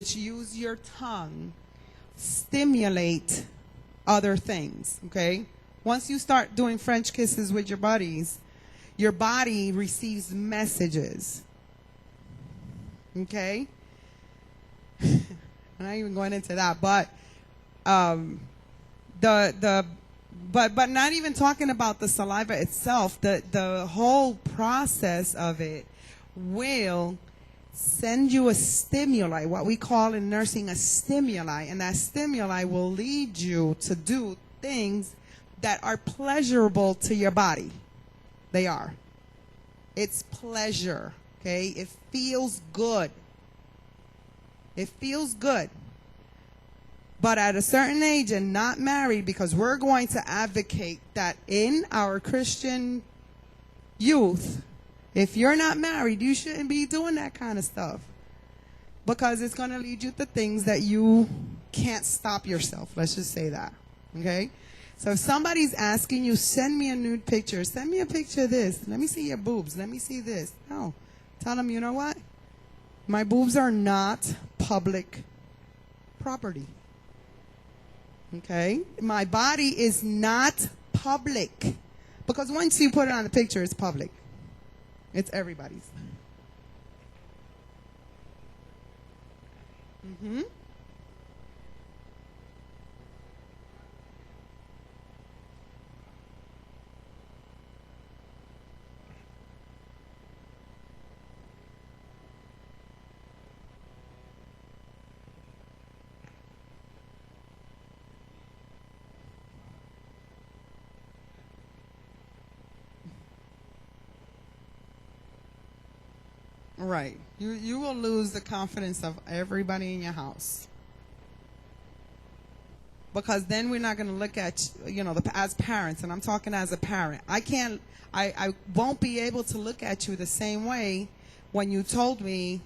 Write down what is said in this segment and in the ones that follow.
use your tongue, stimulate other things, okay? Once you start doing French kisses with your buddies, your body receives messages, okay? I'm not even going into that, but but not even talking about the saliva itself, the whole process of it will send you a stimuli, what we call in nursing a stimuli, and that stimuli will lead you to do things that are pleasurable to your body. They are. It's pleasure, okay? It feels good. It feels good. But at a certain age and not married, because we're going to advocate that in our Christian youth, if you're not married, you shouldn't be doing that kind of stuff. Because it's going to lead you to things that you can't stop yourself. Let's just say that. Okay? So if somebody's asking you, send me a nude picture. Send me a picture of this. Let me see your boobs. Let me see this. No. Tell them, you know what? My boobs are not public property. Okay? My body is not public. Because once you put it on the picture, it's public. It's everybody's. Mm-hmm. Right. You will lose the confidence of everybody in your house. Because then we're not going to look at, as parents, and I'm talking as a parent. I won't be able to look at you the same way when you told me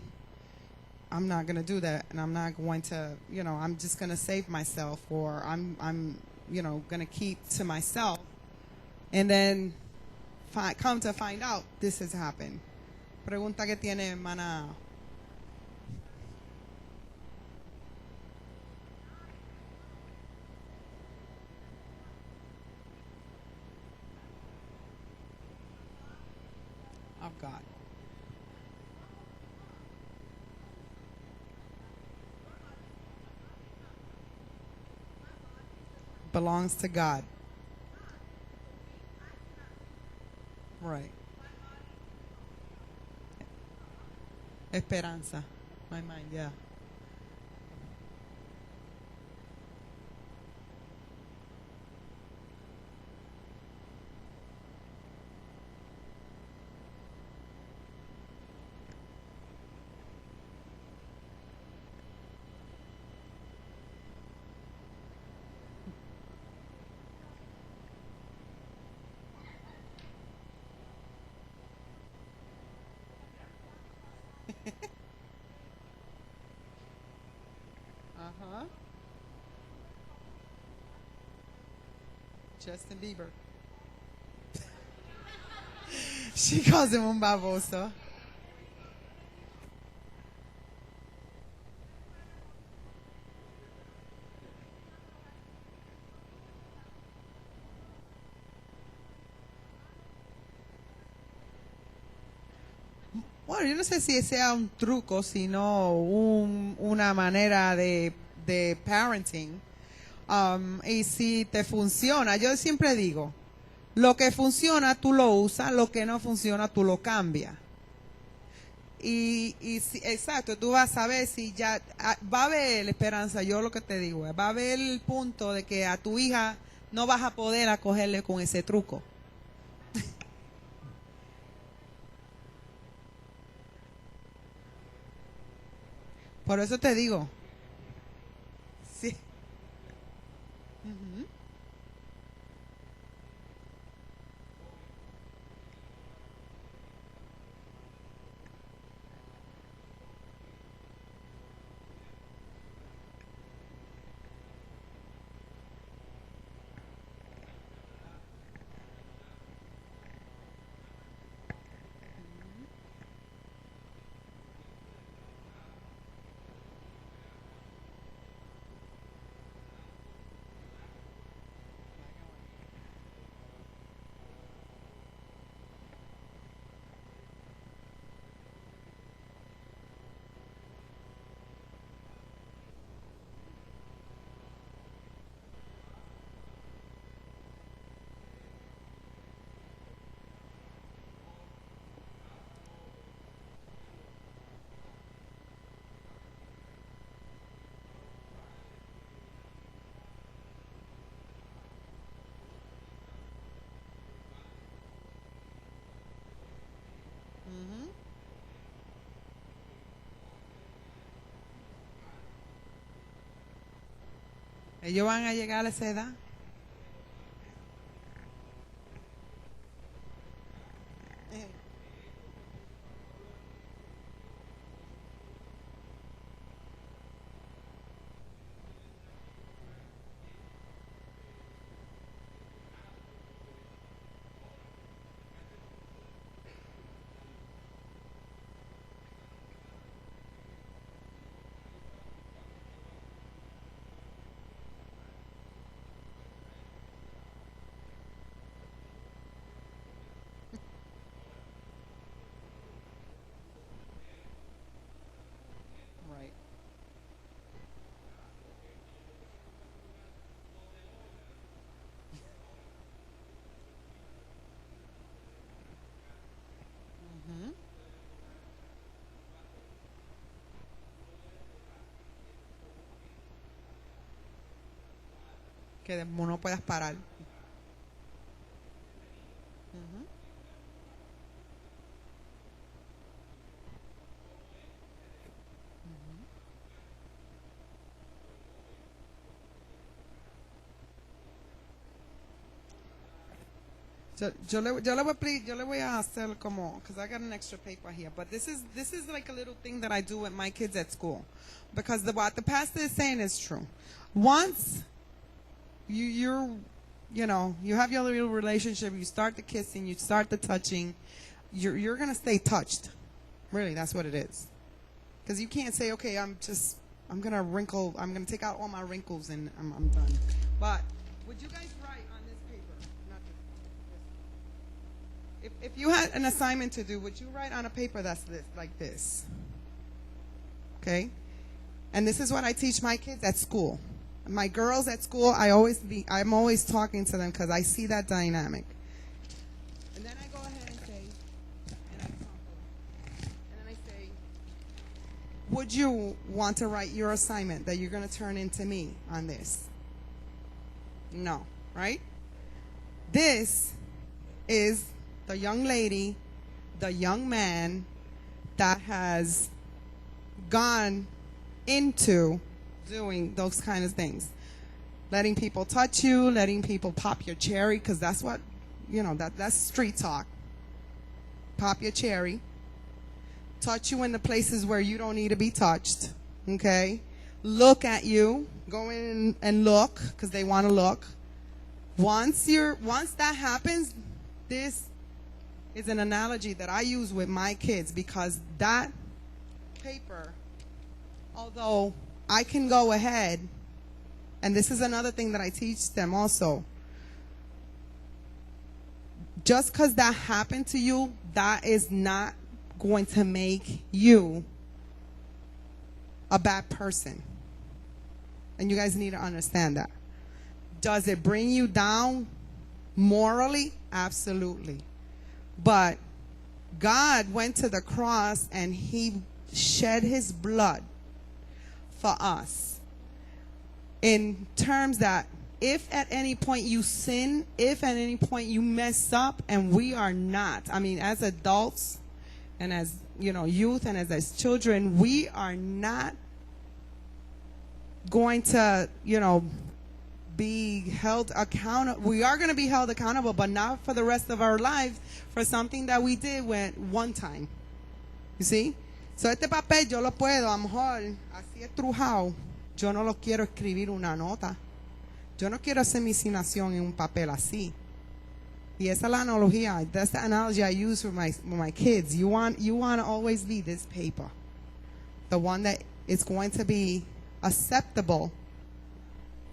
I'm not going to do that, and I'm not going to, I'm just going to save myself, or I'm going to keep to myself. And then come to find out this has happened. Pregunta que tiene, hermana. Of God. Belongs to God. Right. Esperanza. My mind, yeah. Uh-huh. Justin Bieber. She calls him un baboso. Bueno, yo no sé si sea un truco, sino una manera de parenting. Y si te funciona, yo siempre digo, lo que funciona tú lo usas, lo que no funciona tú lo cambias. Y exacto, tú vas a ver si ya va a haber esperanza. Yo lo que te digo va a haber el punto de que a tu hija no vas a poder acogerle con ese truco. Por eso te digo. Sí. Ujú. Ellos van a llegar a esa edad. Right. Mhm. Que no puedas parar. Mhm. Yo le voy a hacer como, because I got an extra paper here, but this is like a little thing that I do with my kids at school, because what the pastor is saying is true. Once you have your little relationship, you start the kissing, you start the touching, you're gonna stay touched. Really, that's what it is. Because you can't say, okay, I'm gonna take out all my wrinkles and I'm done. But would you guys write on this paper? Not this. If you had an assignment to do, would you write on a paper that's like this? Okay? And this is what I teach my kids at school. My girls at school, I'm always talking to them because I see that dynamic. And then I go ahead and say, and I crumple. And then I say, would you want to write your assignment that you're going to turn into me on this? No, right? This is the young lady, the young man that has gone into doing those kind of things. Letting people touch you, letting people pop your cherry, because that's what, that's street talk. Pop your cherry. Touch you in the places where you don't need to be touched. Okay? Look at you. Go in and look, because they want to look. Once that happens, this is an analogy that I use with my kids, because that paper, although I can go ahead, and this is another thing that I teach them also. Just because that happened to you, that is not going to make you a bad person. And you guys need to understand that. Does it bring you down morally? Absolutely. But God went to the cross and He shed His blood for us, in terms that if at any point you sin, if at any point you mess up, and we are not, as adults and as youth and as children, we are not going to be held accountable. We are going to be held accountable, but not for the rest of our lives, for something that we did one time. You see? So este papel yo lo puedo, a lo mejor, así estrujado, yo no lo quiero escribir una nota. Yo no quiero hacer mi insinuación en un papel así. Y esa es la analogía. That's the analogy I use with my kids. You want to always be this paper. The one that is going to be acceptable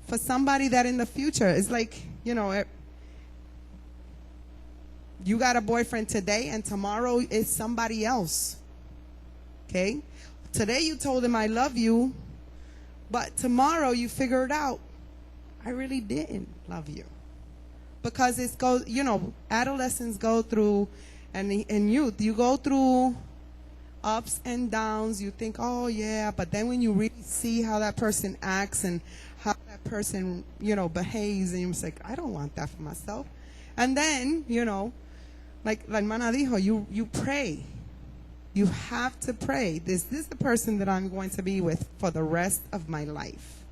for somebody that in the future is like, you got a boyfriend today and tomorrow is somebody else. Okay? Today you told him I love you, but tomorrow you figured out I really didn't love you. Because adolescents go through, and youth, you go through ups and downs. You think, oh yeah, but then when you really see how that person acts and how that person, behaves, and you're just like, I don't want that for myself. And then, like La Hermana dijo, you pray. You have to pray. This is the person that I'm going to be with for the rest of my life.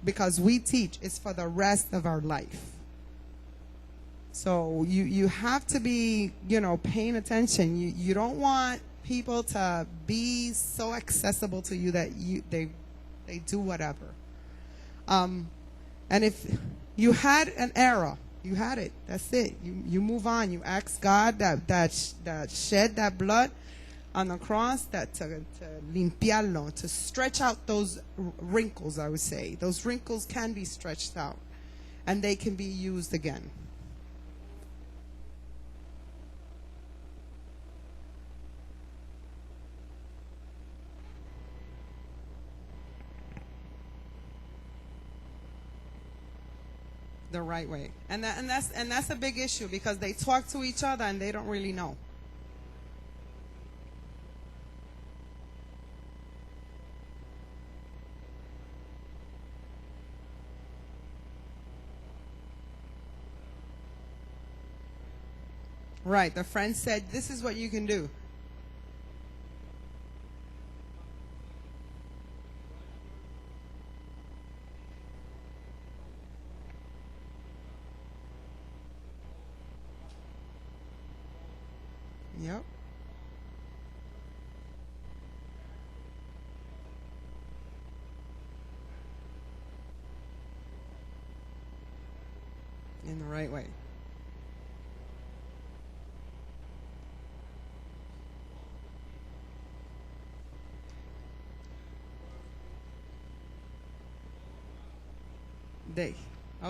because we teach, it's for the rest of our life. So you have to be, paying attention. You don't want people to be so accessible to you that they do whatever. And if you had an error, you had it. That's it. You move on. You ask God that shed that blood on the cross, that to limpiarlo, to stretch out those wrinkles. I would say those wrinkles can be stretched out, and they can be used again. The right way, and that's a big issue, because they talk to each other and they don't really know. Right, the friend said, "This is what you can do." Yep. In the right way.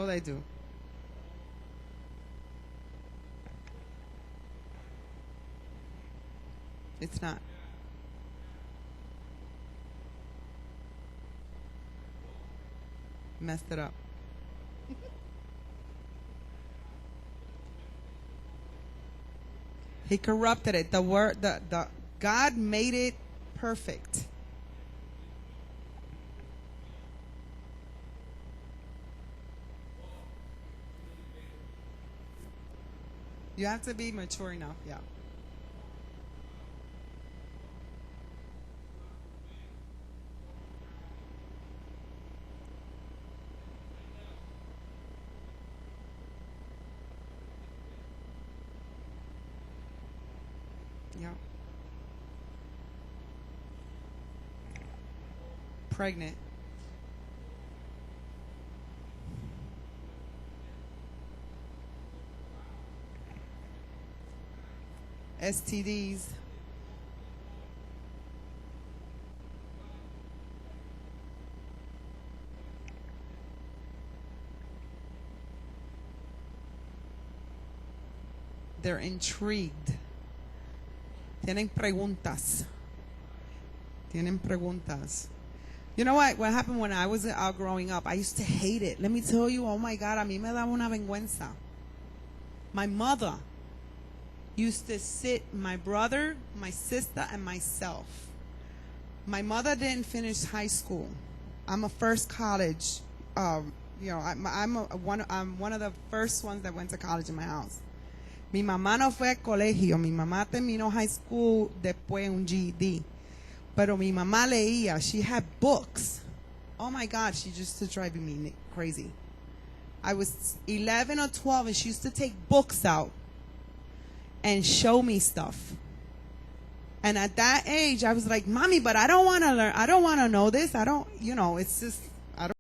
They do. It's not. Messed it up. He corrupted it. The God made it perfect. You have to be mature enough, yeah. Yeah. Pregnant. STDs. They're intrigued. Tienen preguntas. Tienen preguntas. You know what? What happened when I was growing up? I used to hate it. Let me tell you, oh my God, a mí me daba una vergüenza. My mother used to sit my brother, my sister, and myself. My mother didn't finish high school. I'm a first college. I'm one of the first ones that went to college in my house. Mi mamá no fue al colegio. Mi mamá terminó high school después un GED. Pero mi mamá leía. She had books. Oh my God, she used to drive me crazy. I was 11 or 12 and she used to take books out and show me stuff. And at that age, I was like, Mommy, but I don't want to learn. I don't want to know this. It's just,